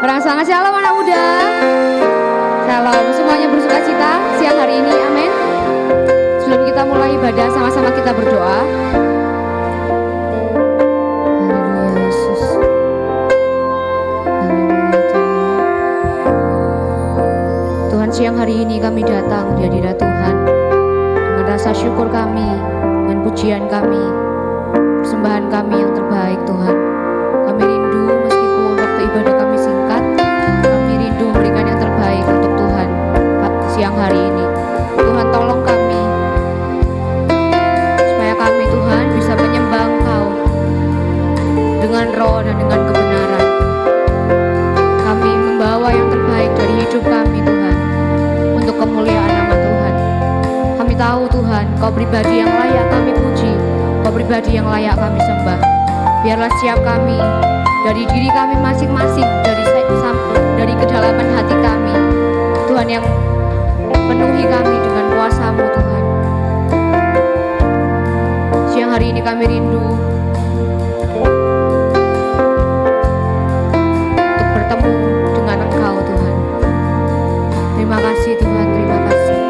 Berangsang shalom anak muda. Shalom, semuanya bersuka cita siang hari ini, amin. Sebelum kita mulai ibadah, sama-sama kita berdoa. Haleluya Yesus. Haleluya Tuhan, siang hari ini kami datang di hadirat Tuhan dengan rasa syukur kami, dengan pujian kami, persembahan kami yang terbaik Tuhan. Kami rindu meskipun waktu ibadah kami singkat, kami rindu memberikan yang terbaik untuk Tuhan siang hari ini. Tuhan tolong kami, supaya kami Tuhan bisa menyembah Engkau dengan roh dan dengan kebenaran. Kami membawa yang terbaik dari hidup kami Tuhan, untuk kemuliaan nama Tuhan. Kami tahu Tuhan, Kau pribadi yang layak kami puji, Kau pribadi yang layak kami sembah. Biarlah setiap kami, dari diri kami masing-masing, dari kedalaman hati kami, Tuhan, yang penuhi kami dengan kuasa-Mu Tuhan. Siang hari ini kami rindu untuk bertemu dengan Engkau Tuhan. Terima kasih Tuhan, terima kasih.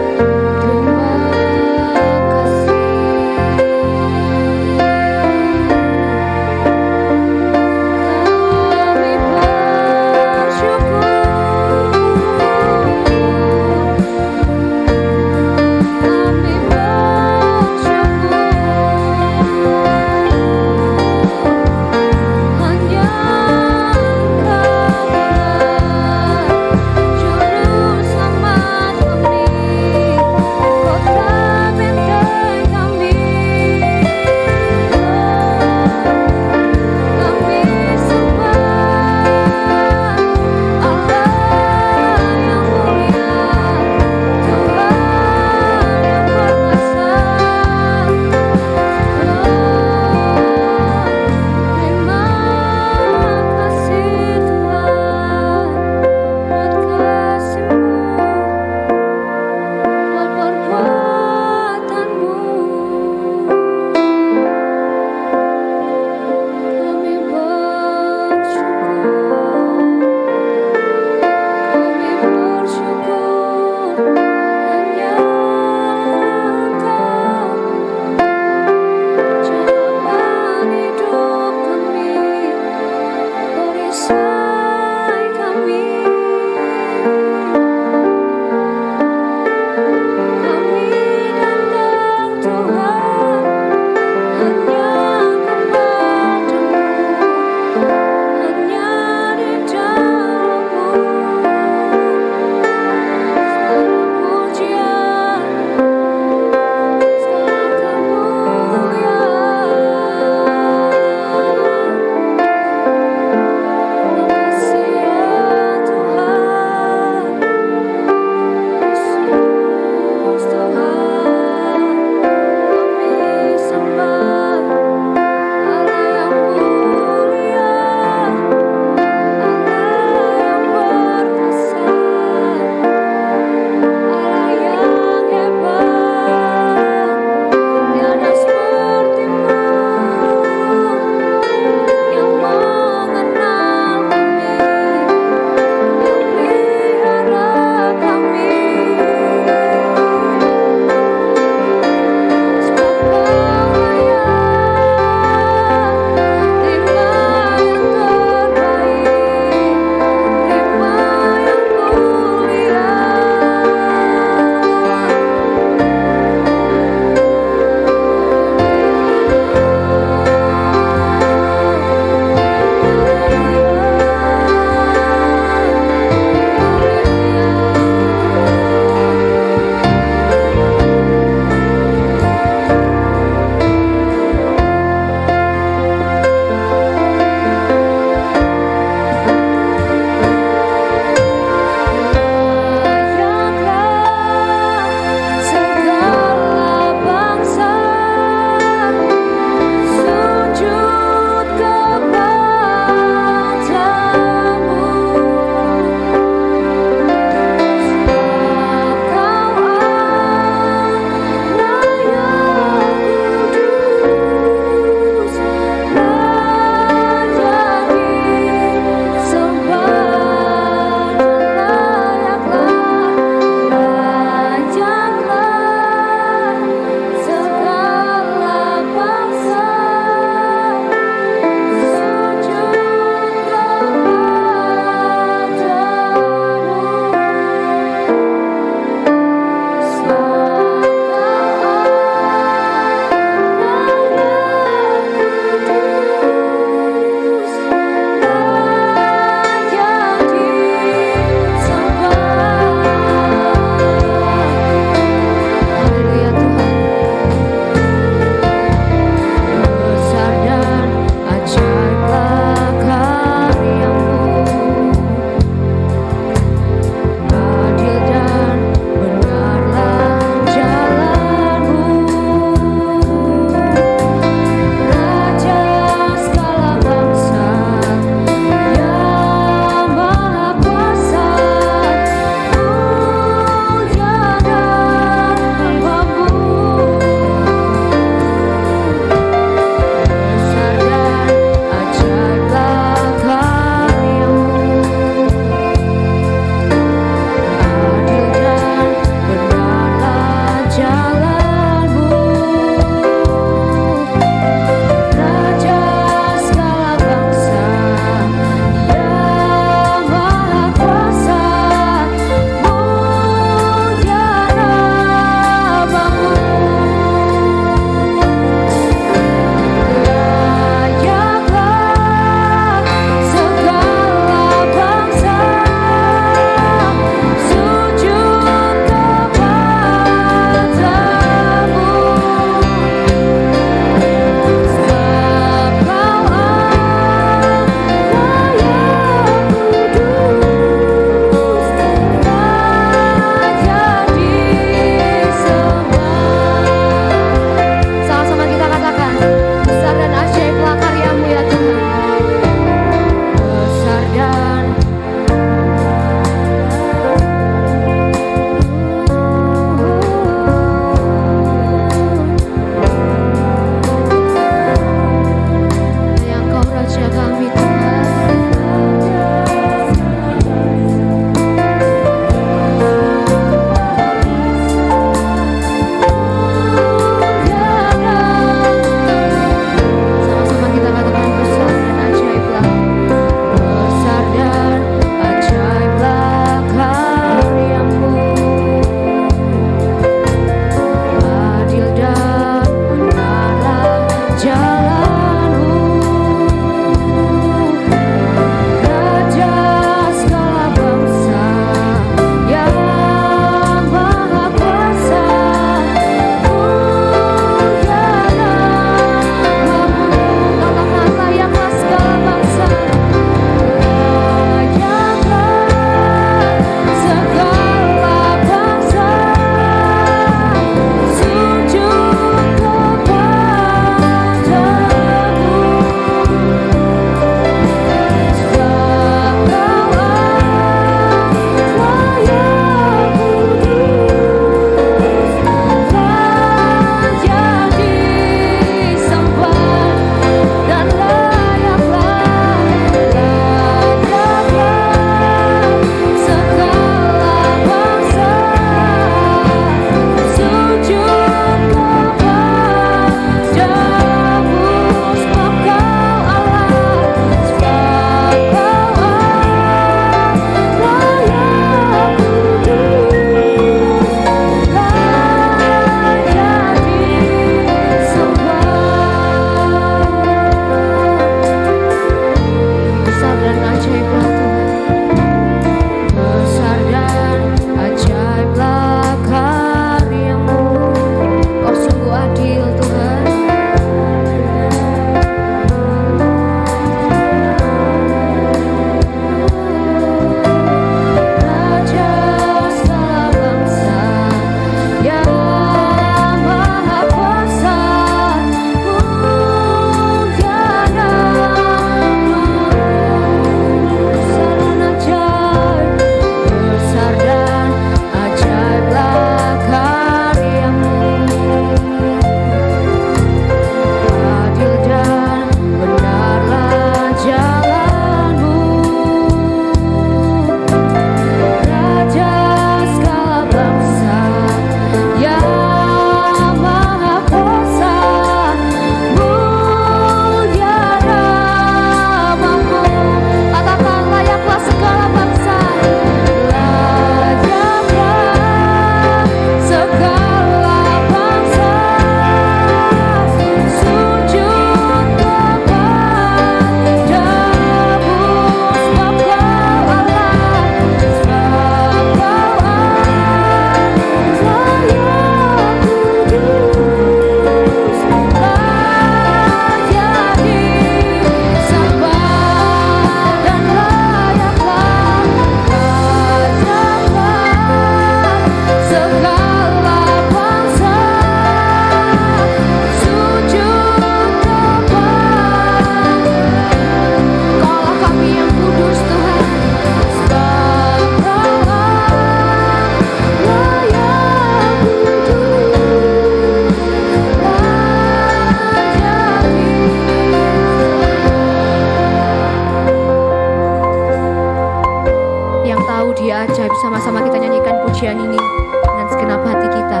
akan nyanyikan pujian ini dengan segenap hati kita.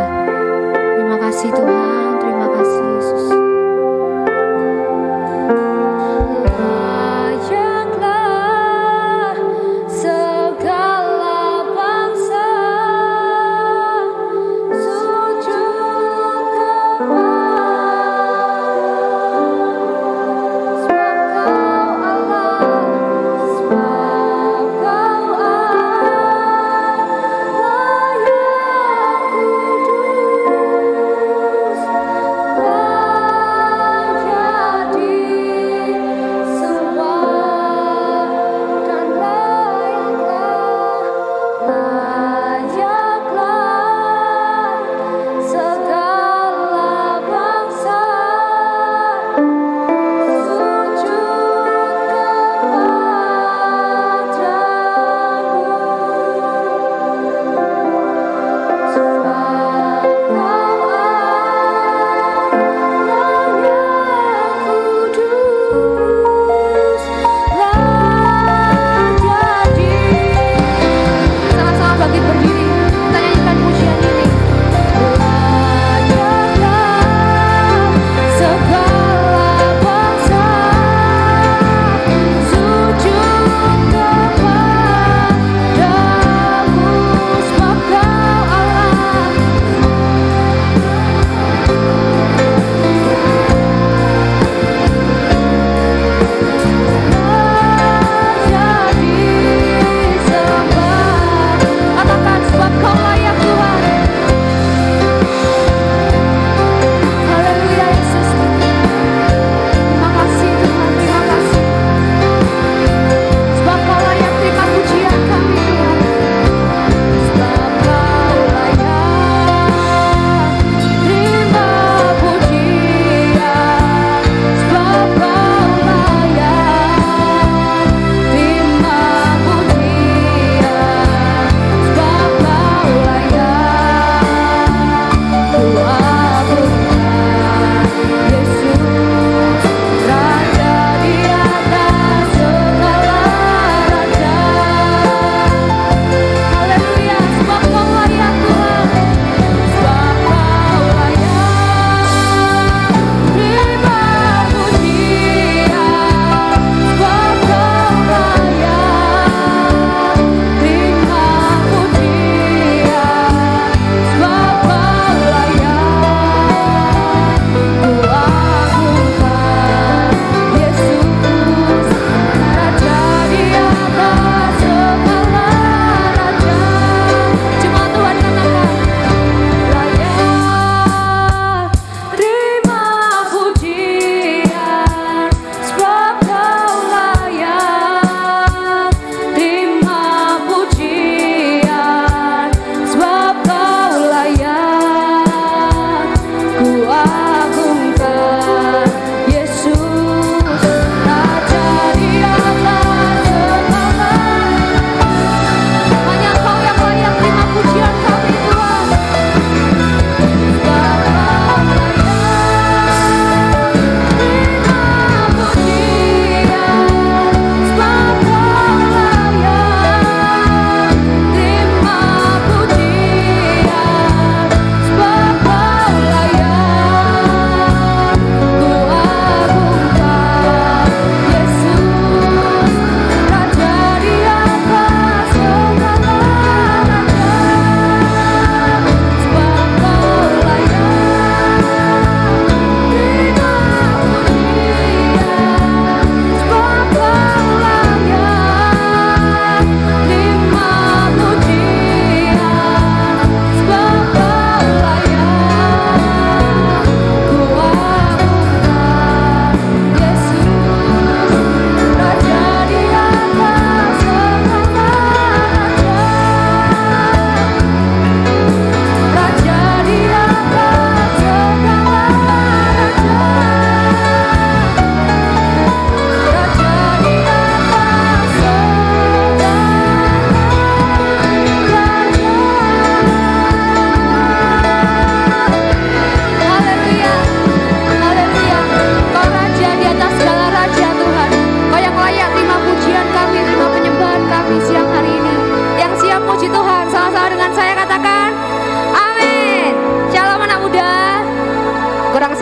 Terima kasih Tuhan, terima kasih Yesus. Layaklah segala bangsa sujud kepadamu, sebab Kau Allah, sebab Kau Allah yang kudus.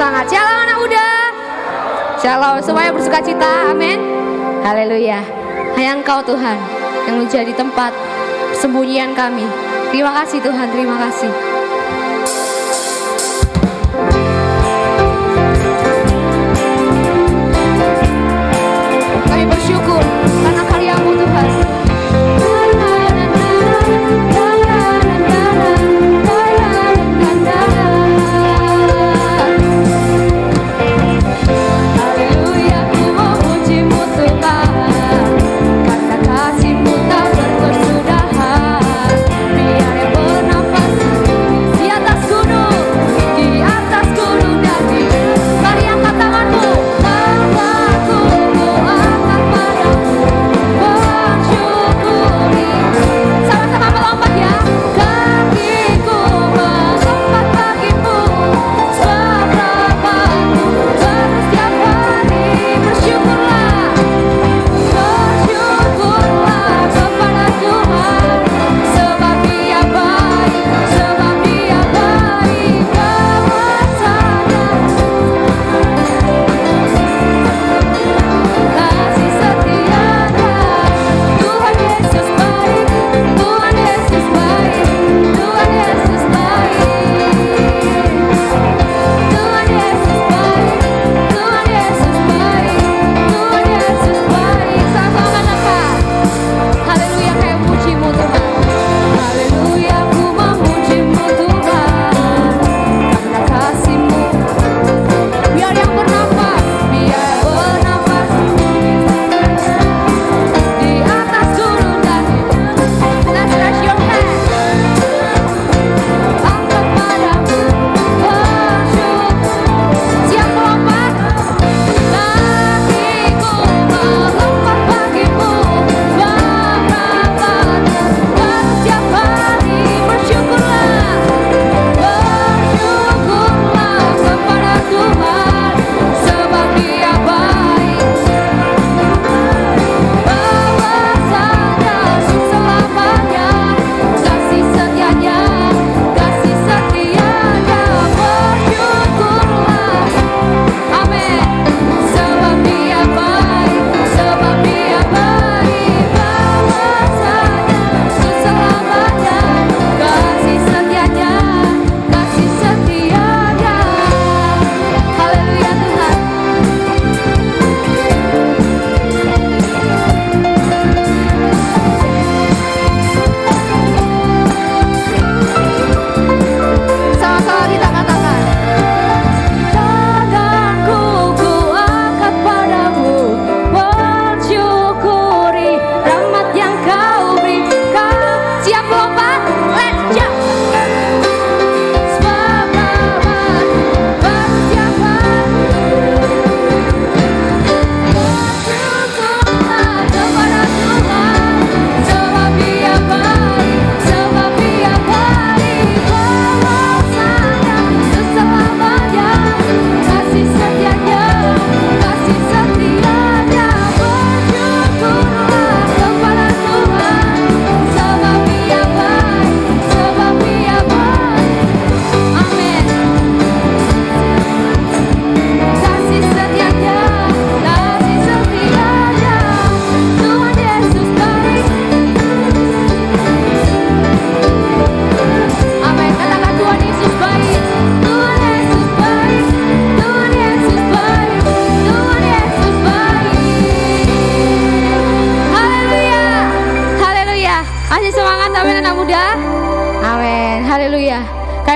semangat. Shalom anak muda. Shalom, semuanya bersuka cita. Amin. Haleluya. Hanya Engkau Tuhan yang menjadi tempat persembunyian kami. Terima kasih Tuhan, terima kasih. Kami bersyukur karena karya-Mu Tuhan.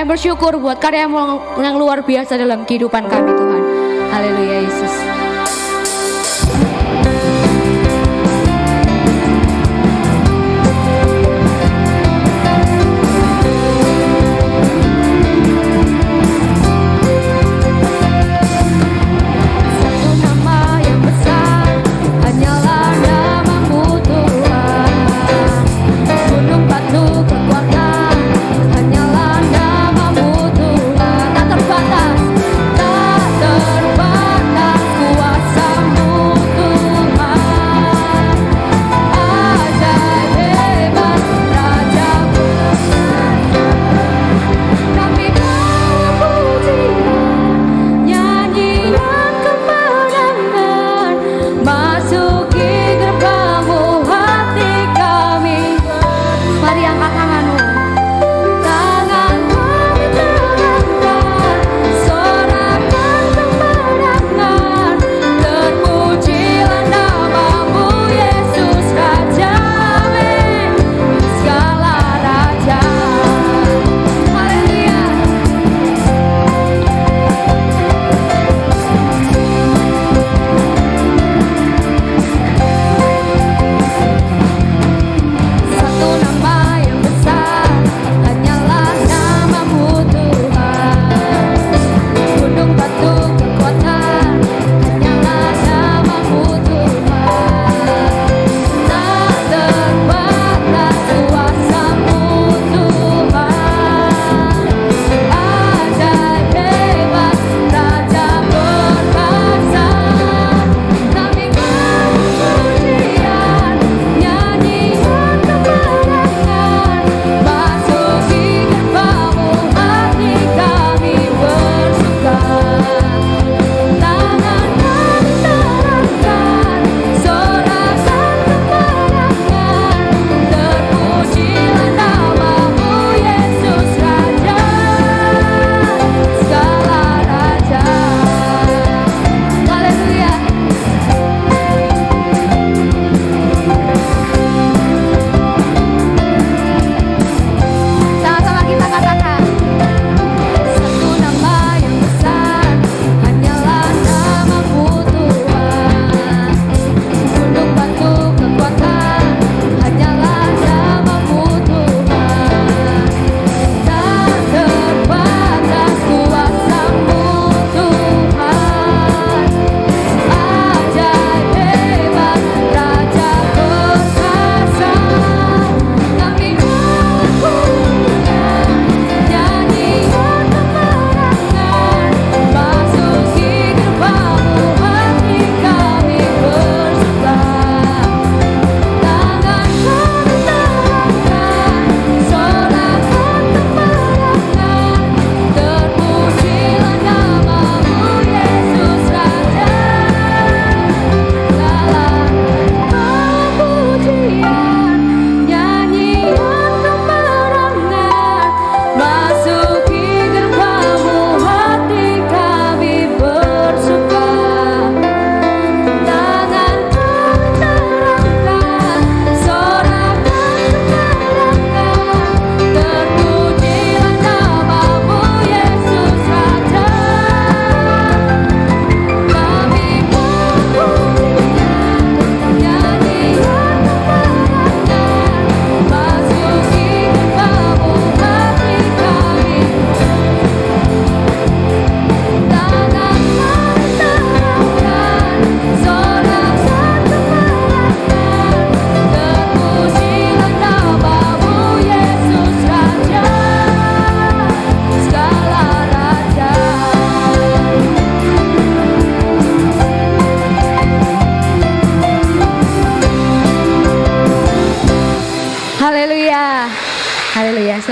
Bersyukur buat karya-Mu yang luar biasa dalam kehidupan kami Tuhan. Haleluya Yesus. Tak terbatas kuasa-Mu.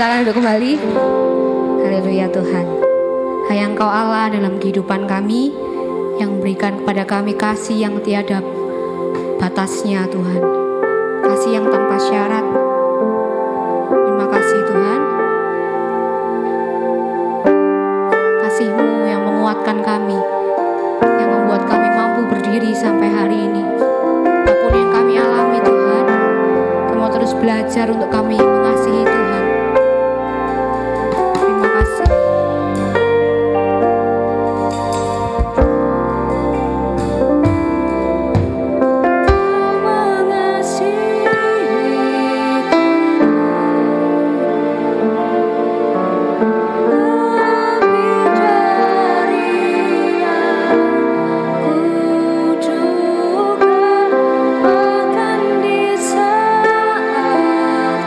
Silakan duduk kembali. Haleluya Tuhan. Hanya Engkau Allah dalam kehidupan kami, yang memberikan kepada kami kasih yang tiada batasnya Tuhan. Kasih yang tanpa syarat. Terima kasih Tuhan. Kasih-Mu yang menguatkan kami, yang membuat kami mampu berdiri sampai hari ini. Apapun yang kami alami Tuhan, kami mau terus belajar untuk kami mengasihi Tuhan. Terima kasih. Ku juga bahkan di saat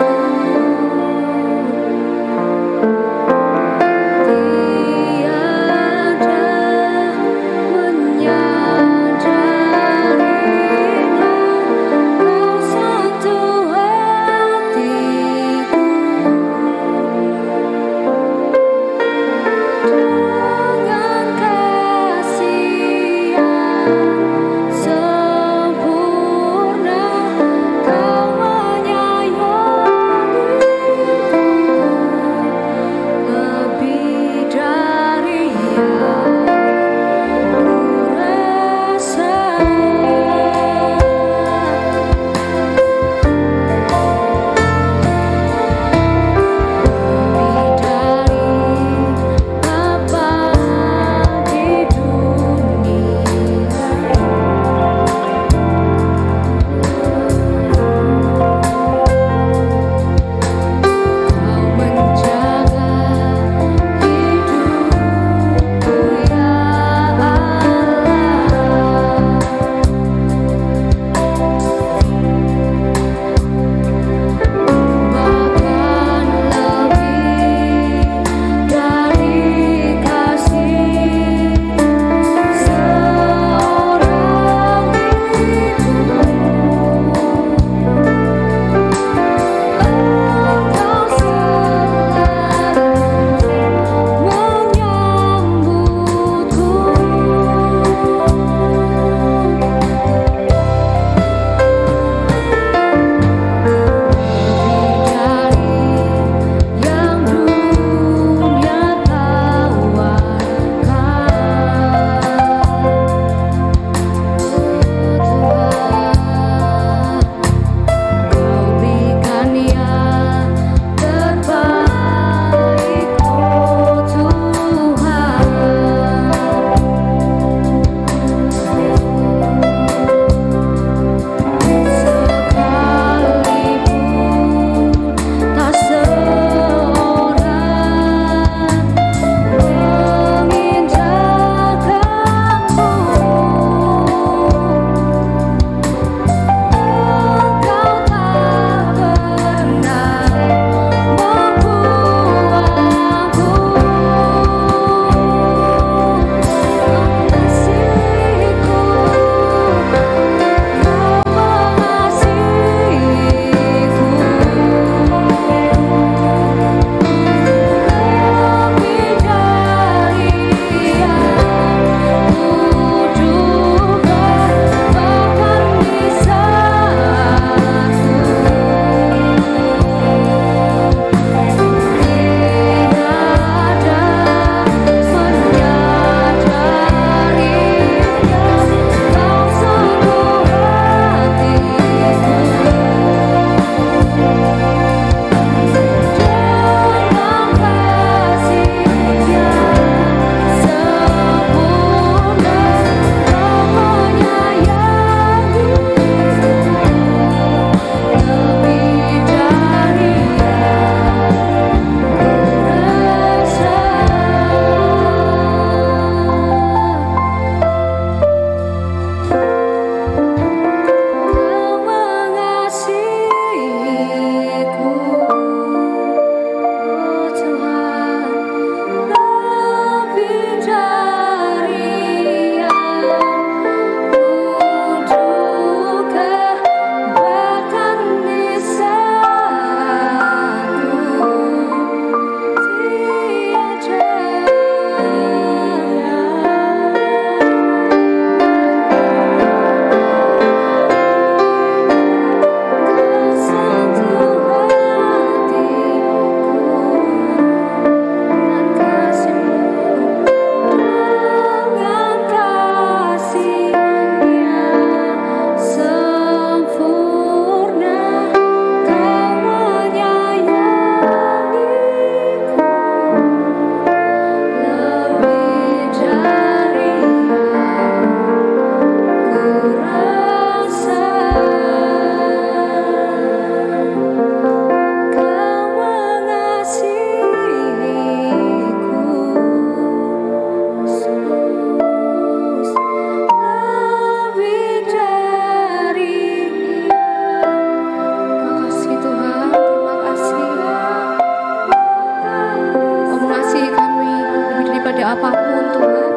pada apapun Tuhan.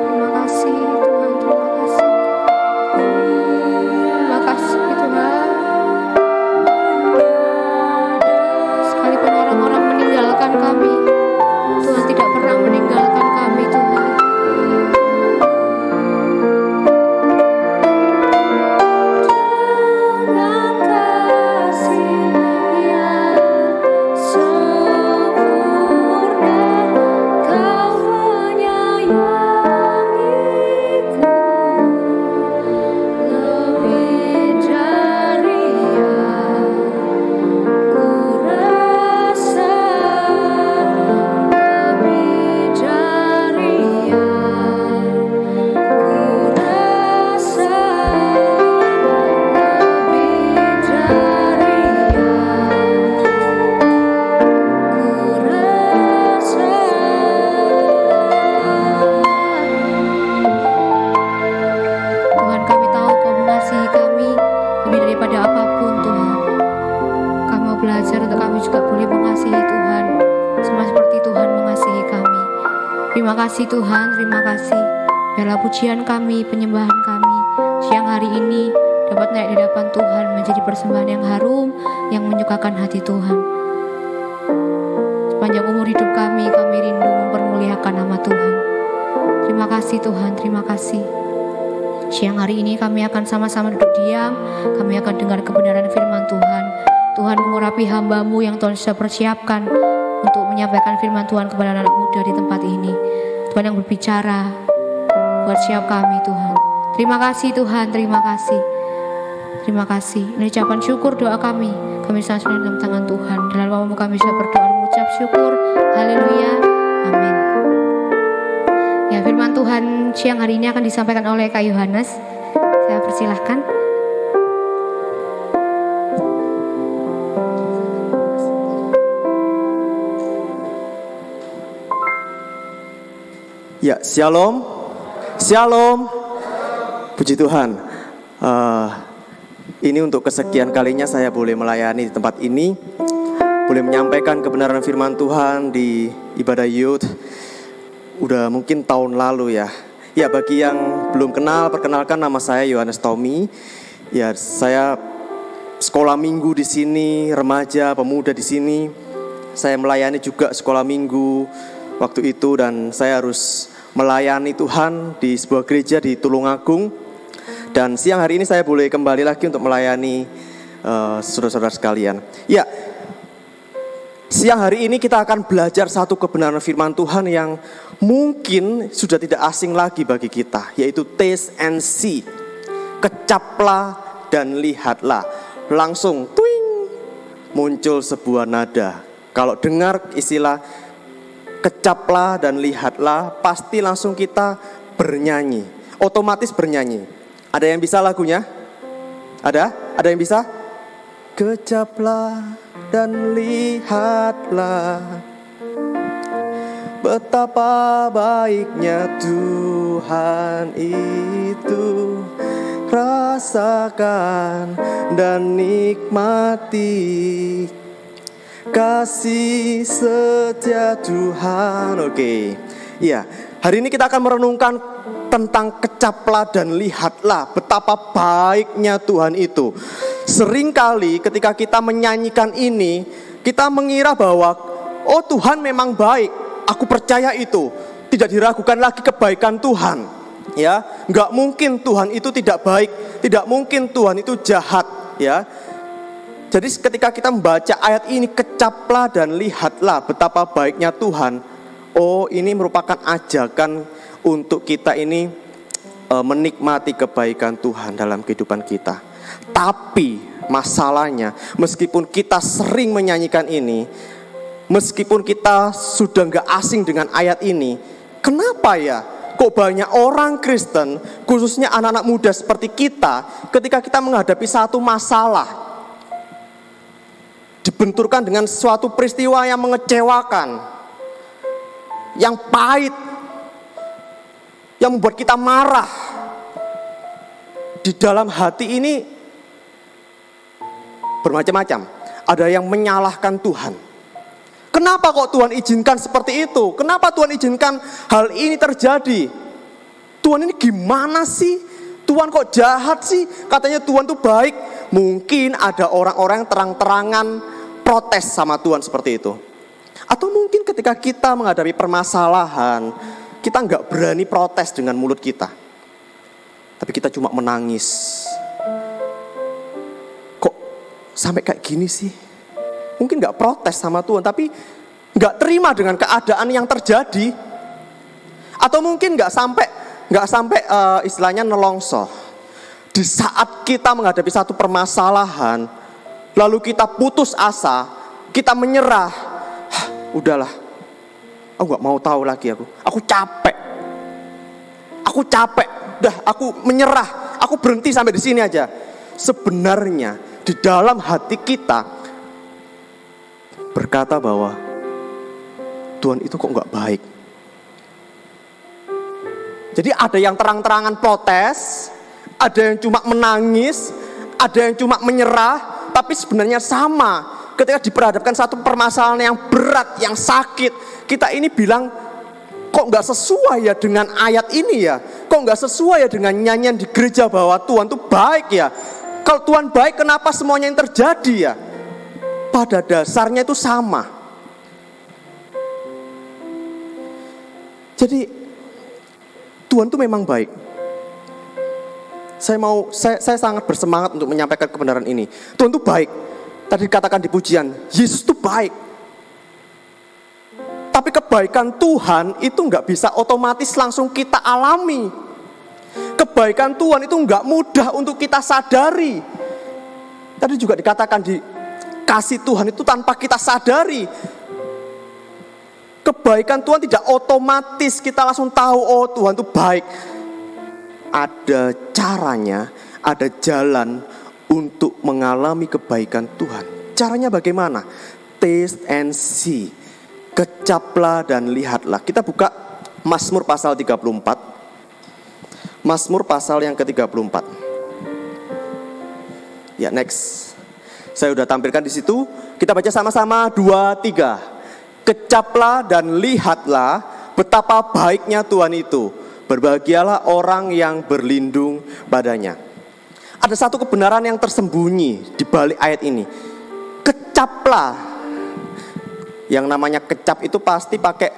Terima kasih Tuhan, terima kasih. Terima kasih Tuhan. Sekalipun orang-orang meninggalkan kami, Tuhan tidak pernah meninggalkan kami Tuhan. Terima kasih Tuhan, terima kasih. Biarlah pujian kami, penyembahan kami siang hari ini dapat naik di hadapan Tuhan menjadi persembahan yang harum, yang menyukakan hati Tuhan. Sepanjang umur hidup kami rindu mempermuliakan nama Tuhan. Terima kasih Tuhan, terima kasih. Siang hari ini kami akan sama-sama duduk diam, kami akan dengar kebenaran firman Tuhan. Tuhan mengurapi hamba-Mu yang Tuhan sudah persiapkan untuk menyampaikan firman Tuhan kepada anak muda di tempat ini. Tuhan yang berbicara buat siap kami Tuhan. Terima kasih Tuhan, terima kasih. Terima kasih. Ini ucapan syukur doa kami. Kami serahkan dalam tangan Tuhan. Dalam nama kami bisa berdoa mengucap syukur. Haleluya. Amin. Ya, firman Tuhan siang hari ini akan disampaikan oleh Kak Yohanes. Saya persilahkan. Ya, shalom, shalom, puji Tuhan. Ini untuk kesekian kalinya saya boleh melayani di tempat ini, boleh menyampaikan kebenaran firman Tuhan di ibadah youth. Udah mungkin tahun lalu ya. Ya, bagi yang belum kenal, perkenalkan nama saya Yohanes Tommy. Ya, saya sekolah minggu di sini, remaja, pemuda di sini. Saya melayani juga sekolah minggu waktu itu, dan saya harus melayani Tuhan di sebuah gereja di Tulungagung. Dan siang hari ini saya boleh kembali lagi untuk melayani saudara-saudara sekalian. Ya, siang hari ini kita akan belajar satu kebenaran firman Tuhan yang mungkin sudah tidak asing lagi bagi kita, yaitu taste and see. Kecaplah dan lihatlah. Langsung twing, muncul sebuah nada. Kalau dengar istilah kecaplah dan lihatlah, pasti langsung kita bernyanyi, otomatis bernyanyi. Ada yang bisa lagunya? Ada yang bisa? Kecaplah dan lihatlah, betapa baiknya Tuhan itu. Rasakan dan nikmati kasih setia Tuhan. Oke. Ya, hari ini kita akan merenungkan tentang kecaplah dan lihatlah, betapa baiknya Tuhan itu. Seringkali ketika kita menyanyikan ini, kita mengira bahwa oh, Tuhan memang baik. Aku percaya itu. Tidak diragukan lagi kebaikan Tuhan. Ya, enggak mungkin Tuhan itu tidak baik, tidak mungkin Tuhan itu jahat, ya. Jadi ketika kita membaca ayat ini, kecaplah dan lihatlah betapa baiknya Tuhan. Oh, ini merupakan ajakan untuk kita ini menikmati kebaikan Tuhan dalam kehidupan kita. Tapi masalahnya, meskipun kita sering menyanyikan ini, meskipun kita sudah gak asing dengan ayat ini, kenapa ya kok banyak orang Kristen, khususnya anak-anak muda seperti kita, ketika kita menghadapi satu masalah, dibenturkan dengan suatu peristiwa yang mengecewakan, yang pahit, yang membuat kita marah, di dalam hati ini bermacam-macam. Ada yang menyalahkan Tuhan, Kenapa kok Tuhan izinkan seperti itu? Kenapa Tuhan izinkan hal ini terjadi? Tuhan ini gimana sih? Tuhan kok jahat sih? Katanya Tuhan tuh baik. Mungkin ada orang-orang yang terang-terangan protes sama Tuhan seperti itu. Atau mungkin ketika kita menghadapi permasalahan, kita nggak berani protes dengan mulut kita. Tapi kita cuma menangis. Kok sampai kayak gini sih? Mungkin gak protes sama Tuhan, tapi gak terima dengan keadaan yang terjadi. Atau mungkin gak sampai istilahnya nelongso. Di saat kita menghadapi satu permasalahan, lalu kita putus asa, kita menyerah. Udahlah, aku gak mau tahu lagi aku capek. Udah, aku menyerah. Aku berhenti sampai di sini aja. Sebenarnya di dalam hati kita berkata bahwa Tuhan itu kok gak baik. Jadi ada yang terang-terangan protes, ada yang cuma menangis, ada yang cuma menyerah. Tapi sebenarnya sama, ketika diperhadapkan satu permasalahan yang berat, yang sakit, kita ini bilang, kok gak sesuai ya dengan ayat ini ya? Kok gak sesuai ya dengan nyanyian di gereja bahwa Tuhan itu baik ya? Kalau Tuhan baik, kenapa semuanya yang terjadi ya? Pada dasarnya itu sama. Jadi Tuhan itu memang baik. Saya sangat bersemangat untuk menyampaikan kebenaran ini. Tuhan itu baik. Tadi dikatakan di pujian, Yesus itu baik. Tapi kebaikan Tuhan itu nggak bisa otomatis langsung kita alami. Kebaikan Tuhan itu nggak mudah untuk kita sadari. Tadi juga dikatakan di kasih Tuhan itu tanpa kita sadari. Kebaikan Tuhan tidak otomatis kita langsung tahu, oh Tuhan itu baik. Ada caranya, ada jalan untuk mengalami kebaikan Tuhan. Caranya bagaimana? Taste and see. Kecaplah dan lihatlah. Kita buka Mazmur pasal 34. Mazmur pasal yang ke-34. Ya, next. Saya sudah tampilkan di situ. Kita baca sama-sama 2, 3. Kecaplah dan lihatlah betapa baiknya Tuhan itu. Berbahagialah orang yang berlindung padanya. Ada satu kebenaran yang tersembunyi di balik ayat ini. Kecaplah. Yang namanya kecap itu pasti pakai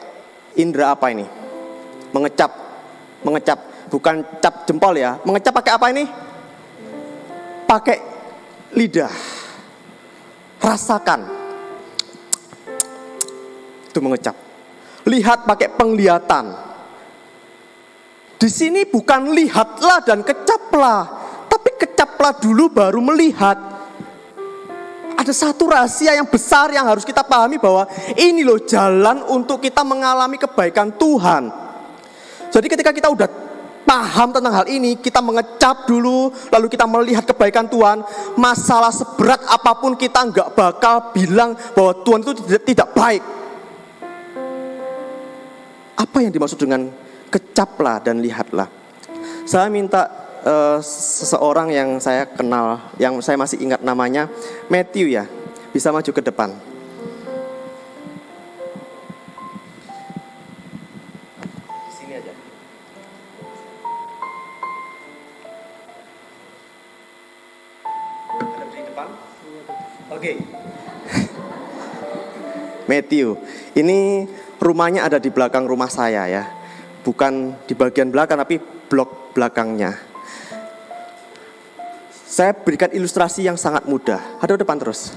indera apa ini? Mengecap. Bukan cap jempol ya. Mengecap pakai apa ini? Pakai lidah. Rasakan. Itu mengecap. Lihat pakai penglihatan. Di sini bukan lihatlah dan kecaplah, tapi kecaplah dulu baru melihat. Ada satu rahasia yang besar yang harus kita pahami bahwa ini loh jalan untuk kita mengalami kebaikan Tuhan. Jadi ketika kita udah paham tentang hal ini, kita mengecap dulu, lalu kita melihat kebaikan Tuhan. Masalah seberat apapun kita nggak bakal bilang bahwa Tuhan itu tidak baik. Apa yang dimaksud dengan kecaplah dan lihatlah? Saya minta seseorang yang saya kenal, yang saya masih ingat namanya, Matthew ya, bisa maju ke depan. Sini aja. Ada di depan? Oke. Matthew, ini rumahnya ada di belakang rumah saya ya. Bukan di bagian belakang tapi blok belakangnya. Saya berikan ilustrasi yang sangat mudah. Hadap depan terus.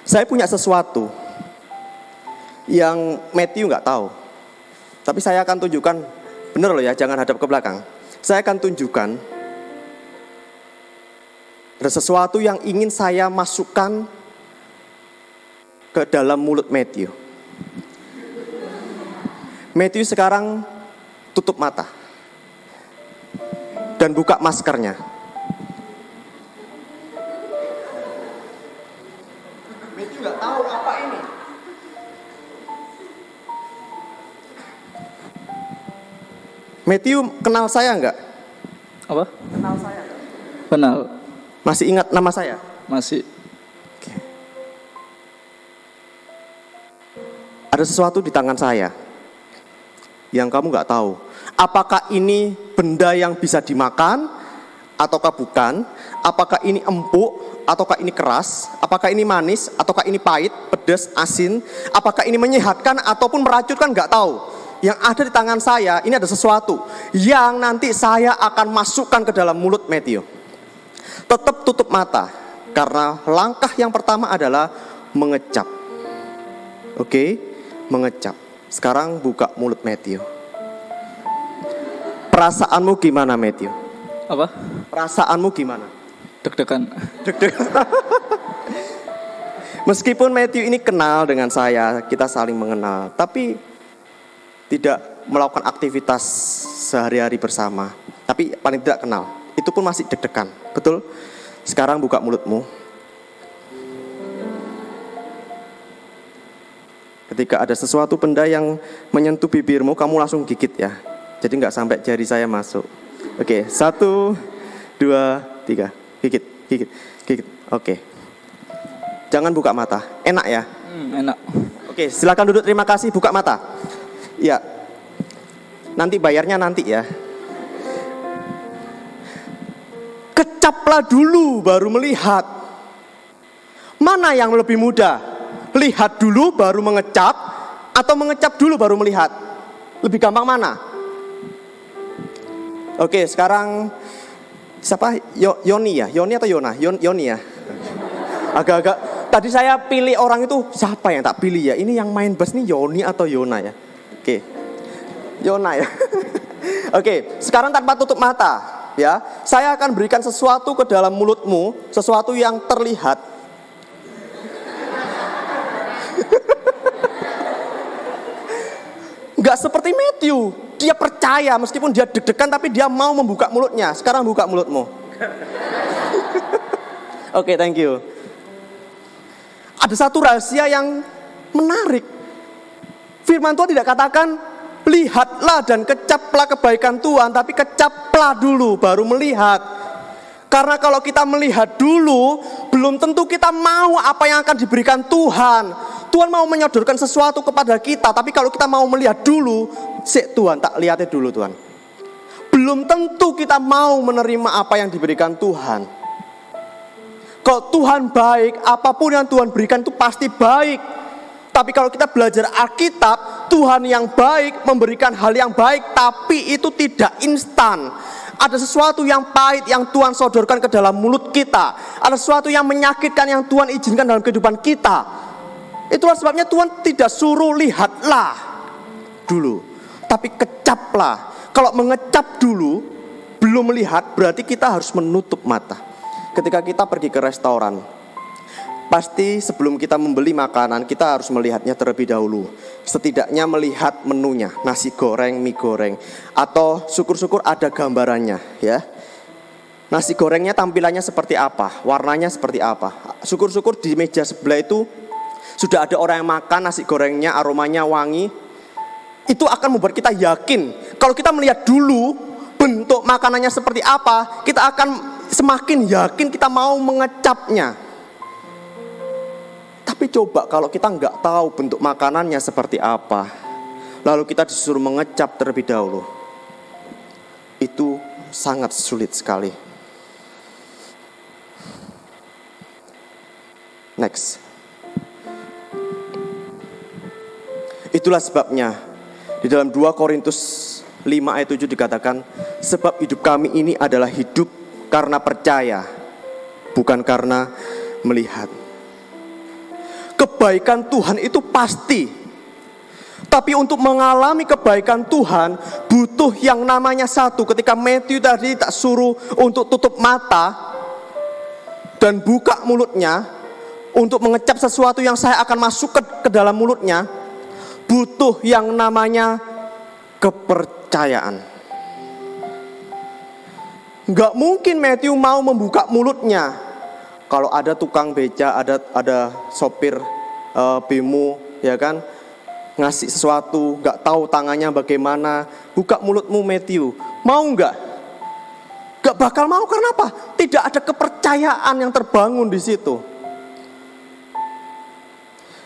Saya punya sesuatu yang Matthew nggak tahu. Tapi saya akan tunjukkan, bener loh ya, jangan hadap ke belakang. Saya akan tunjukkan ada sesuatu yang ingin saya masukkan ke dalam mulut Matthew. Matthew sekarang tutup mata dan buka maskernya. Matthew nggak tahu apa ini. Matthew kenal saya nggak? Apa? Kenal saya nggak? Kenal. Masih ingat nama saya? Masih. Oke. Ada sesuatu di tangan saya yang kamu nggak tahu. Apakah ini benda yang bisa dimakan ataukah bukan? Apakah ini empuk ataukah ini keras? Apakah ini manis ataukah ini pahit, pedas, asin? Apakah ini menyehatkan ataupun meracunkan? Nggak tahu. Yang ada di tangan saya ini ada sesuatu yang nanti saya akan masukkan ke dalam mulut Matthew. Tetap tutup mata, karena langkah yang pertama adalah mengecap. Oke, mengecap. Sekarang buka mulut Matthew. Perasaanmu gimana, Matthew? Apa? Perasaanmu gimana? Deg-degan. Deg-degan. Meskipun Matthew ini kenal dengan saya, kita saling mengenal, tapi tidak melakukan aktivitas sehari-hari bersama. Tapi paling tidak kenal. Itu pun masih deg-degan, betul? Sekarang buka mulutmu. Ketika ada sesuatu benda yang menyentuh bibirmu, kamu langsung gigit ya. Jadi nggak sampai jari saya masuk. Oke, 1, 2, 3. Gigit, gigit, gigit. Oke. Jangan buka mata. Enak ya? Enak. Oke, silakan duduk. Terima kasih. Buka mata. Ya. Nanti bayarnya nanti ya. Kecaplah dulu baru melihat. Mana yang lebih mudah? Lihat dulu baru mengecap atau mengecap dulu baru melihat? Lebih gampang mana? Oke, sekarang siapa? Yoni ya? Yoni atau Yona? Yoni ya? Agak-agak tadi saya pilih orang itu siapa yang tak pilih ya? Ini yang main bass nih Yoni atau Yona ya? Oke. Yona ya. Oke, sekarang tanpa tutup mata ya. Saya akan berikan sesuatu ke dalam mulutmu, sesuatu yang terlihat. Enggak seperti Matthew. Dia percaya meskipun dia deg-degan tapi dia mau membuka mulutnya. Sekarang buka mulutmu. Oke, thank you. Ada satu rahasia yang menarik. Firman Tuhan tidak katakan lihatlah dan kecaplah kebaikan Tuhan, tapi kecaplah dulu baru melihat. Karena kalau kita melihat dulu, belum tentu kita mau apa yang akan diberikan Tuhan. Tuhan mau menyodorkan sesuatu kepada kita, tapi kalau kita mau melihat dulu, Tuhan tak lihatnya dulu Tuhan. Belum tentu kita mau menerima apa yang diberikan Tuhan. Kalau Tuhan baik, apapun yang Tuhan berikan itu pasti baik. Tapi kalau kita belajar Alkitab, Tuhan yang baik memberikan hal yang baik, tapi itu tidak instan. Ada sesuatu yang pahit yang Tuhan sodorkan ke dalam mulut kita. Ada sesuatu yang menyakitkan yang Tuhan izinkan dalam kehidupan kita. Itulah sebabnya Tuhan tidak suruh lihatlah dulu, tapi kecaplah. Kalau mengecap dulu, belum melihat, berarti kita harus menutup mata. Ketika kita pergi ke restoran, pasti sebelum kita membeli makanan, kita harus melihatnya terlebih dahulu. Setidaknya melihat menunya, nasi goreng, mie goreng, atau syukur-syukur ada gambarannya ya. Nasi gorengnya tampilannya seperti apa, warnanya seperti apa. Syukur-syukur di meja sebelah itu sudah ada orang yang makan nasi gorengnya, aromanya wangi. Itu akan membuat kita yakin. Kalau kita melihat dulu bentuk makanannya seperti apa, kita akan semakin yakin kita mau mengecapnya. Tapi coba kalau kita nggak tahu bentuk makanannya seperti apa, lalu kita disuruh mengecap terlebih dahulu, itu sangat sulit sekali. Next. Itulah sebabnya di dalam 2 Korintus 5 ayat 7 dikatakan, sebab hidup kami ini adalah hidup karena percaya, bukan karena melihat. Kebaikan Tuhan itu pasti. Tapi untuk mengalami kebaikan Tuhan butuh yang namanya satu. Ketika Matthew tadi tak suruh untuk tutup mata dan buka mulutnya untuk mengecap sesuatu yang saya akan masuk ke dalam mulutnya, butuh yang namanya kepercayaan. Gak mungkin Matthew mau membuka mulutnya kalau ada tukang beca, ada sopir bemo, ya kan, ngasih sesuatu, gak tahu tangannya bagaimana. Buka mulutmu Matthew, mau gak? Gak bakal mau. Karena apa? Tidak ada kepercayaan yang terbangun di situ.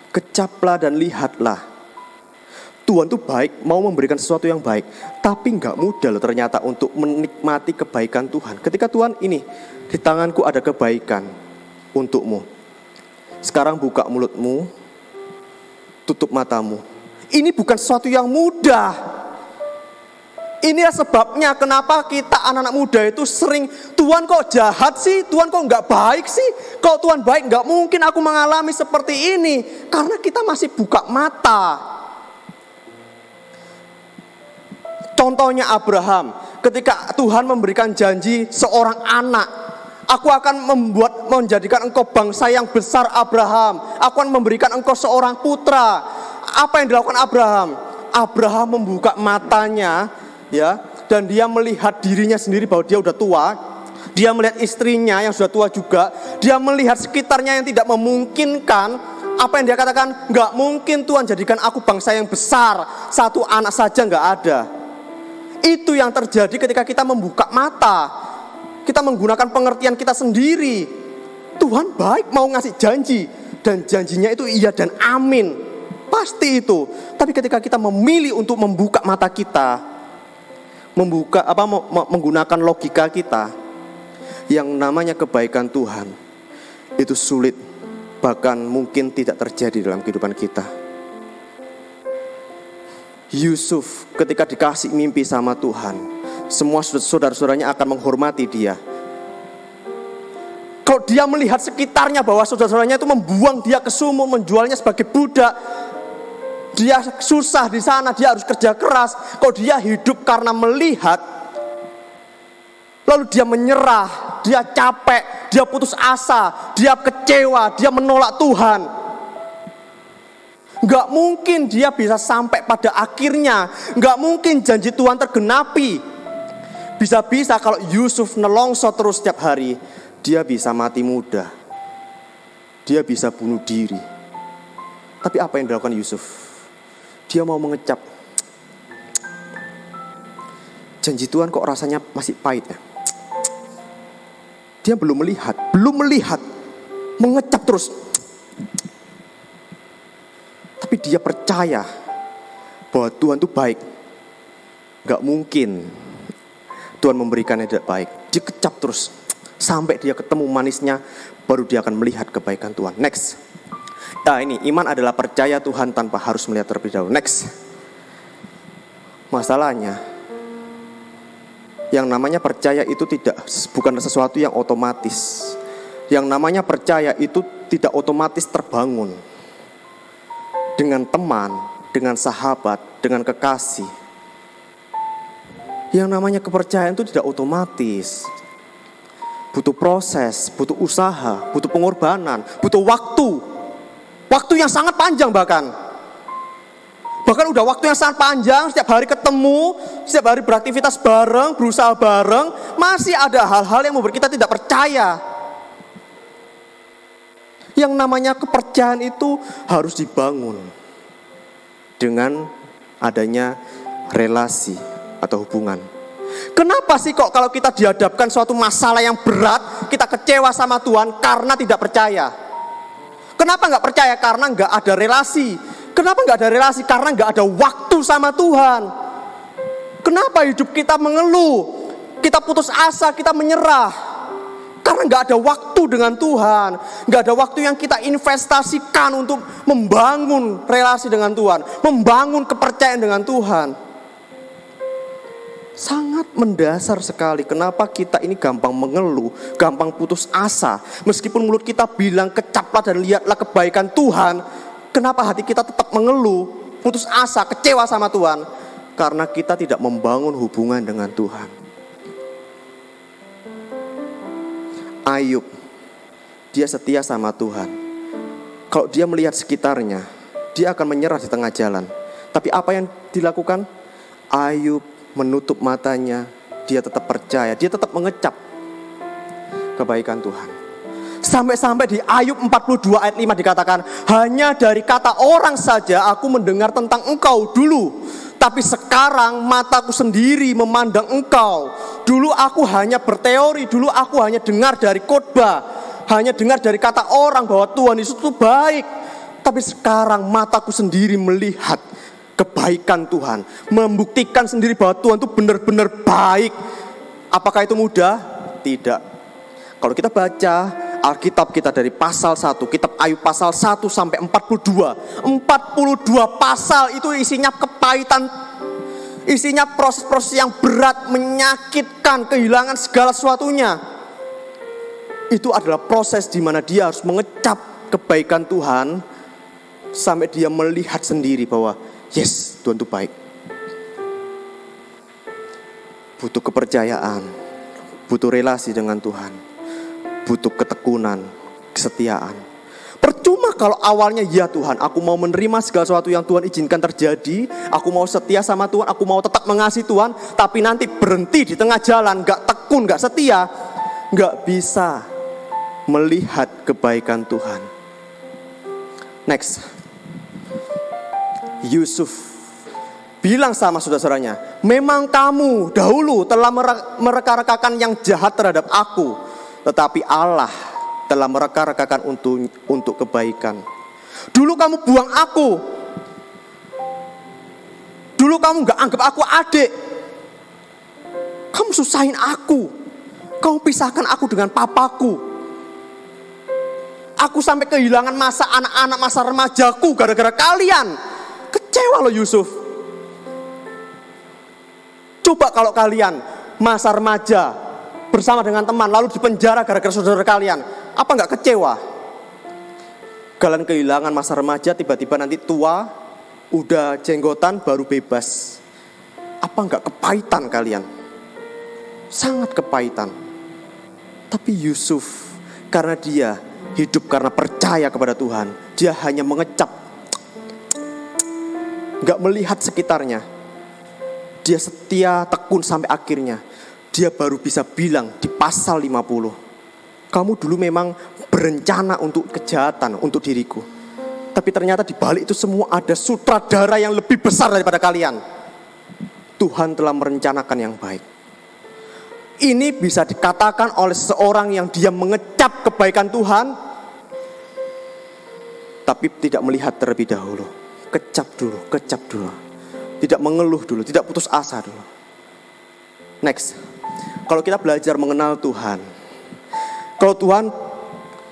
Kecaplah dan lihatlah. Tuhan tuh baik, mau memberikan sesuatu yang baik. Tapi gak mudah loh ternyata untuk menikmati kebaikan Tuhan. Ketika Tuhan ini, di tanganku ada kebaikan untukmu. Sekarang buka mulutmu, tutup matamu. Ini bukan sesuatu yang mudah. Inilah sebabnya kenapa kita anak-anak muda itu sering, Tuhan kok jahat sih, Tuhan kok gak baik sih. Kalau Tuhan baik gak mungkin aku mengalami seperti ini. Karena kita masih buka mata. Contohnya Abraham, ketika Tuhan memberikan janji seorang anak, aku akan menjadikan engkau bangsa yang besar Abraham. Aku akan memberikan engkau seorang putra. Apa yang dilakukan Abraham? Abraham membuka matanya, ya, dan dia melihat dirinya sendiri bahwa dia udah tua. Dia melihat istrinya yang sudah tua juga. Dia melihat sekitarnya yang tidak memungkinkan. Apa yang dia katakan? Nggak mungkin Tuhan jadikan aku bangsa yang besar. Satu anak saja nggak ada. Itu yang terjadi ketika kita membuka mata. Kita menggunakan pengertian kita sendiri. Tuhan baik mau ngasih janji. Dan janjinya itu iya dan amin. Pasti itu. Tapi ketika kita memilih untuk membuka mata kita, menggunakan logika kita, yang namanya kebaikan Tuhan itu sulit, bahkan mungkin tidak terjadi dalam kehidupan kita. Yusuf ketika dikasih mimpi sama Tuhan, semua saudara-saudaranya akan menghormati dia. Kalau dia melihat sekitarnya bahwa saudara-saudaranya itu membuang dia ke sumur, menjualnya sebagai budak, dia susah di sana, dia harus kerja keras. Kalau dia hidup karena melihat, lalu dia menyerah, dia capek, dia putus asa, dia kecewa, dia menolak Tuhan. Gak mungkin dia bisa sampai pada akhirnya. Gak mungkin janji Tuhan tergenapi. Bisa-bisa kalau Yusuf nelongso terus setiap hari, dia bisa mati muda. Dia bisa bunuh diri. Tapi apa yang dilakukan Yusuf? Dia mau mengecap. Janji Tuhan kok rasanya masih pahit ya. Dia belum melihat. Mengecap terus. Tapi dia percaya bahwa Tuhan itu baik. Gak mungkin Tuhan memberikan yang tidak baik. Dia kecap terus sampai dia ketemu manisnya, baru dia akan melihat kebaikan Tuhan. Next. Nah ini, iman adalah percaya Tuhan tanpa harus melihat terlebih dahulu. Next. Masalahnya, yang namanya percaya itu bukan sesuatu yang otomatis. Yang namanya percaya itu tidak otomatis terbangun. Dengan teman, dengan sahabat, dengan kekasih. Yang namanya kepercayaan itu tidak otomatis. Butuh proses, butuh usaha, butuh pengorbanan, butuh waktu. Waktu yang sangat panjang bahkan. Bahkan udah waktu yang sangat panjang, setiap hari ketemu, setiap hari beraktivitas bareng, berusaha bareng, masih ada hal-hal yang membuat kita tidak percaya. Yang namanya kepercayaan itu harus dibangun dengan adanya relasi atau hubungan. Kenapa sih kok kalau kita dihadapkan suatu masalah yang berat, kita kecewa sama Tuhan karena tidak percaya? Kenapa gak percaya? Karena gak ada relasi. Kenapa gak ada relasi? Karena gak ada waktu sama Tuhan. Kenapa hidup kita mengeluh? Kita putus asa, kita menyerah. Karena gak ada waktu dengan Tuhan. Gak ada waktu yang kita investasikan untuk membangun relasi dengan Tuhan, membangun kepercayaan dengan Tuhan. Sangat mendasar sekali. Kenapa kita ini gampang mengeluh, gampang putus asa. Meskipun mulut kita bilang kecaplah dan lihatlah kebaikan Tuhan, kenapa hati kita tetap mengeluh, putus asa, kecewa sama Tuhan? Karena kita tidak membangun hubungan dengan Tuhan. Ayub, dia setia sama Tuhan. Kalau dia melihat sekitarnya, dia akan menyerah di tengah jalan. Tapi apa yang dilakukan? Ayub menutup matanya, dia tetap percaya, dia tetap mengecap kebaikan Tuhan. Sampai-sampai di Ayub 42 ayat 5 dikatakan, hanya dari kata orang saja aku mendengar tentang engkau dulu, tapi sekarang mataku sendiri memandang engkau. Dulu aku hanya berteori, dulu aku hanya dengar dari khotbah, hanya dengar dari kata orang bahwa Tuhan Yesus itu baik. Tapi sekarang mataku sendiri melihat kebaikan Tuhan, membuktikan sendiri bahwa Tuhan itu benar-benar baik. Apakah itu mudah? Tidak. Kalau kita baca Alkitab kita dari pasal 1, kitab Ayub pasal 1 sampai 42 pasal itu isinya kepahitan, isinya proses-proses yang berat, menyakitkan, kehilangan segala sesuatunya. Itu adalah proses di mana dia harus mengecap kebaikan Tuhan sampai dia melihat sendiri bahwa yes, Tuhan itu baik. Butuh kepercayaan, butuh relasi dengan Tuhan, butuh ketekunan, kesetiaan. Percuma kalau awalnya ya Tuhan, aku mau menerima segala sesuatu yang Tuhan izinkan terjadi, aku mau setia sama Tuhan, aku mau tetap mengasihi Tuhan, tapi nanti berhenti di tengah jalan, gak tekun, gak setia, gak bisa melihat kebaikan Tuhan. Next, Yusuf bilang sama saudara-saudaranya, memang kamu dahulu telah mereka-rekakan yang jahat terhadap aku, tetapi Allah telah mereka-rekakan untuk kebaikan. Dulu kamu buang aku, dulu kamu gak anggap aku adik, kamu susahin aku, kamu pisahkan aku dengan papaku. Aku sampai kehilangan masa anak-anak, masa remajaku gara-gara kalian. Kecewa loh Yusuf. Coba kalau kalian masa remaja bersama dengan teman lalu dipenjara gara-gara saudara kalian, apa nggak kecewa? Kalian kehilangan masa remaja, tiba-tiba nanti tua, udah jenggotan baru bebas. Apa nggak kepahitan kalian? Sangat kepahitan. Tapi Yusuf, karena dia hidup karena percaya kepada Tuhan, dia hanya mengecap, gak melihat sekitarnya. Dia setia, tekun sampai akhirnya. Dia baru bisa bilang di pasal 50, kamu dulu memang berencana untuk kejahatan untuk diriku, tapi ternyata di balik itu semua ada sutradara yang lebih besar daripada kalian. Tuhan telah merencanakan yang baik. Ini bisa dikatakan oleh seseorang yang dia mengecap kebaikan Tuhan, tapi tidak melihat terlebih dahulu. Kecap dulu. Tidak mengeluh dulu, tidak putus asa dulu. Next, kalau kita belajar mengenal Tuhan,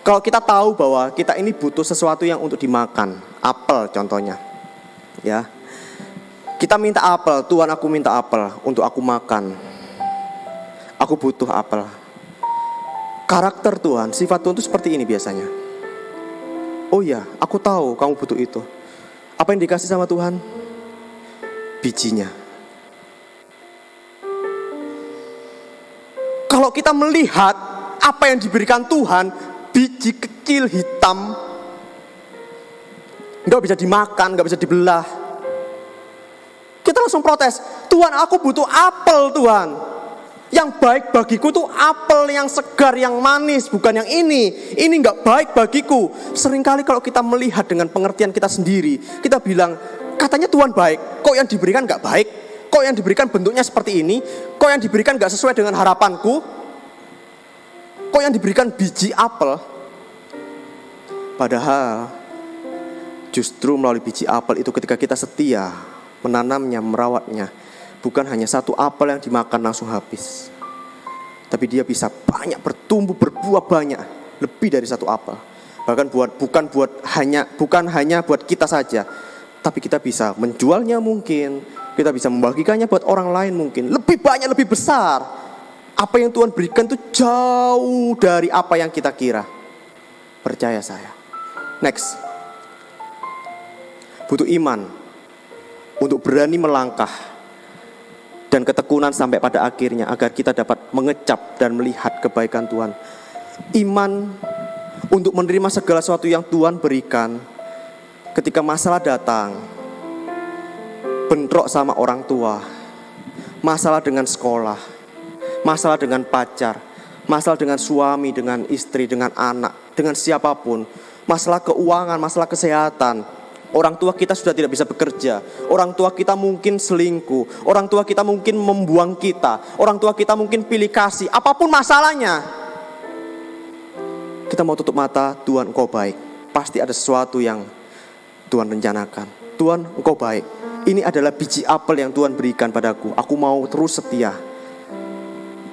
kalau kita tahu bahwa kita ini butuh sesuatu yang untuk dimakan, apel contohnya, ya, kita minta apel, Tuhan aku minta apel untuk aku makan. Aku butuh apel. Karakter Tuhan, sifat Tuhan itu seperti ini biasanya. Oh ya, aku tahu kamu butuh itu. Apa yang dikasih sama Tuhan? Bijinya. Kalau kita melihat apa yang diberikan Tuhan, biji kecil hitam, nggak bisa dimakan, nggak bisa dibelah, kita langsung protes. Tuhan, aku butuh apel Tuhan. Yang baik bagiku tuh apel yang segar, yang manis, bukan yang ini. Ini gak baik bagiku. Seringkali kalau kita melihat dengan pengertian kita sendiri, kita bilang, katanya Tuhan baik, kok yang diberikan gak baik? Kok yang diberikan bentuknya seperti ini? Kok yang diberikan gak sesuai dengan harapanku? Kok yang diberikan biji apel? Padahal justru melalui biji apel itu ketika kita setia menanamnya, merawatnya, bukan hanya satu apel yang dimakan langsung habis, tapi dia bisa banyak bertumbuh, berbuah banyak, lebih dari satu apel. Bahkan bukan hanya buat kita saja, tapi kita bisa menjualnya mungkin, kita bisa membagikannya buat orang lain mungkin, lebih banyak, lebih besar. Apa yang Tuhan berikan itu jauh dari apa yang kita kira. Percaya saya. Next, butuh iman untuk berani melangkah dan ketekunan sampai pada akhirnya agar kita dapat mengecap dan melihat kebaikan Tuhan. Iman untuk menerima segala sesuatu yang Tuhan berikan ketika masalah datang. Bentrok sama orang tua, masalah dengan sekolah, masalah dengan pacar, masalah dengan suami, dengan istri, dengan anak, dengan siapapun, masalah keuangan, masalah kesehatan. Orang tua kita sudah tidak bisa bekerja, orang tua kita mungkin selingkuh, orang tua kita mungkin membuang kita, orang tua kita mungkin pilih kasih, apapun masalahnya. Kita mau tutup mata, Tuhan Engkau baik. Pasti ada sesuatu yang Tuhan rencanakan. Tuhan Engkau baik. Ini adalah biji apel yang Tuhan berikan padaku. Aku mau terus setia.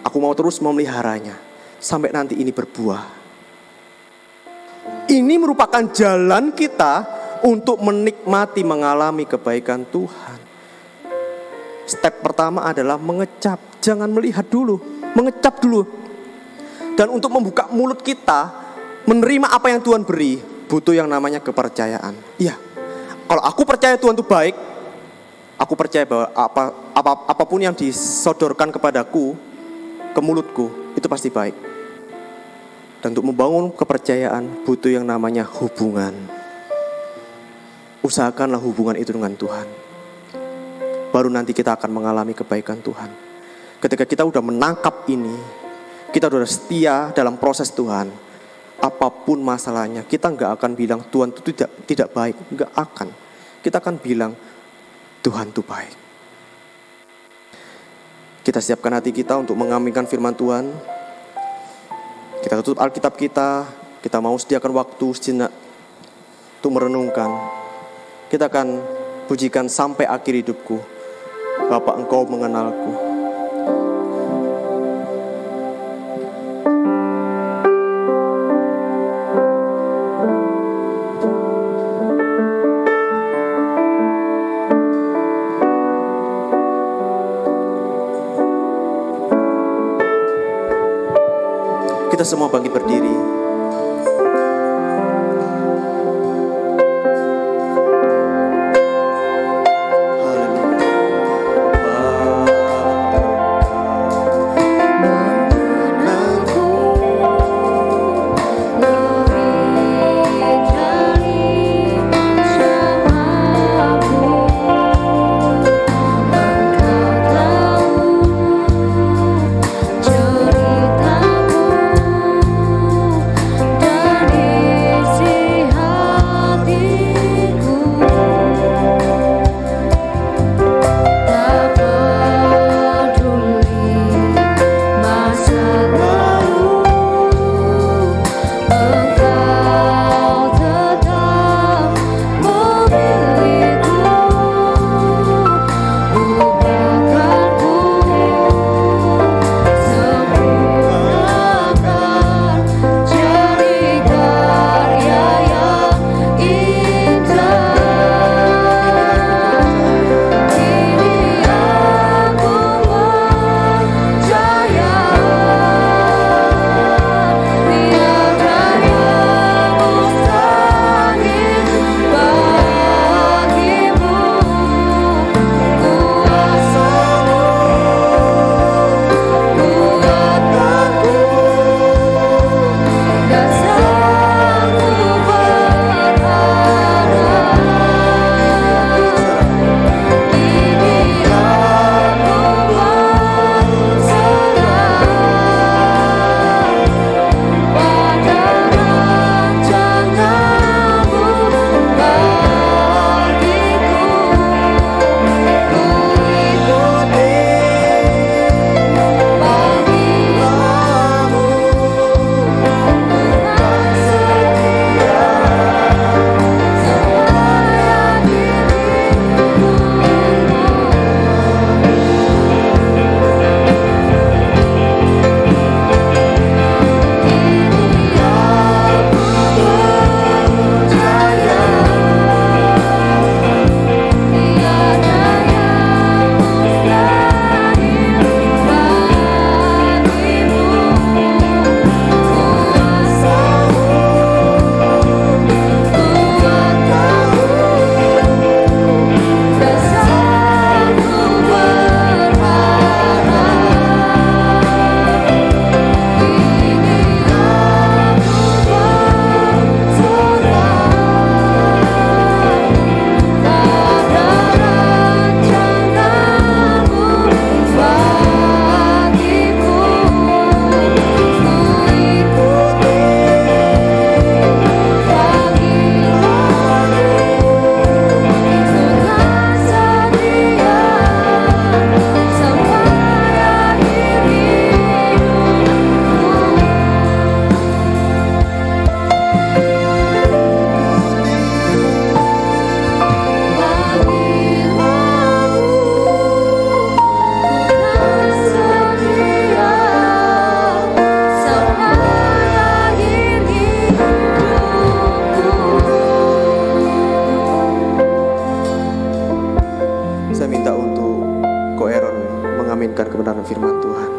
Aku mau terus memeliharanya sampai nanti ini berbuah. Ini merupakan jalan kita untuk menikmati, mengalami kebaikan Tuhan. Step pertama adalah mengecap. Jangan melihat dulu, mengecap dulu. Dan untuk membuka mulut kita, menerima apa yang Tuhan beri, butuh yang namanya kepercayaan. Iya, kalau aku percaya Tuhan itu baik, aku percaya bahwa apapun yang disodorkan kepadaku, ke mulutku, itu pasti baik. Dan untuk membangun kepercayaan, butuh yang namanya hubungan. Usahakanlah hubungan itu dengan Tuhan. Baru nanti kita akan mengalami kebaikan Tuhan. Ketika kita udah menangkap ini, kita udah setia dalam proses Tuhan, apapun masalahnya, kita nggak akan bilang Tuhan itu tidak baik, nggak akan. Kita akan bilang Tuhan itu baik. Kita siapkan hati kita untuk mengaminkan firman Tuhan. Kita tutup Alkitab kita mau sediakan waktu sejenak untuk merenungkan. Kita akan pujikan sampai akhir hidupku. Bapa, Engkau mengenalku. Kita semua bangkit berdiri. mendengarkan kebenaran firman Tuhan.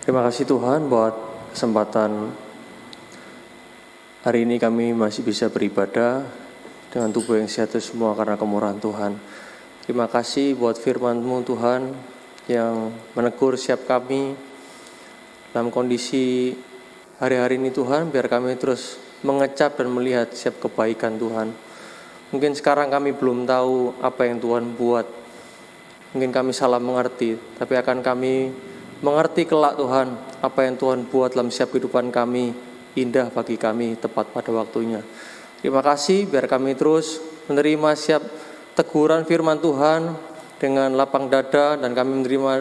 Terima kasih Tuhan buat kesempatan hari ini kami masih bisa beribadah dengan tubuh yang sehat itu semua karena kemurahan Tuhan. Terima kasih buat firman-Mu Tuhan yang menegur setiap kami dalam kondisi hari-hari ini Tuhan, biar kami terus mengecap dan melihat setiap kebaikan Tuhan. Mungkin sekarang kami belum tahu apa yang Tuhan buat, mungkin kami salah mengerti, tapi akan kami mengerti kelak Tuhan, apa yang Tuhan buat dalam setiap kehidupan kami, indah bagi kami, tepat pada waktunya. Terima kasih, biar kami terus menerima setiap teguran firman Tuhan dengan lapang dada, dan kami menerima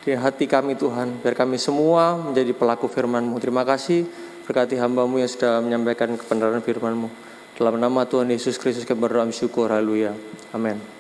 di hati kami Tuhan, biar kami semua menjadi pelaku firman-Mu. Terima kasih, berkati hamba-Mu yang sudah menyampaikan kebenaran firman-Mu. Dalam nama Tuhan Yesus Kristus kami berdoa syukur, haleluya, amin.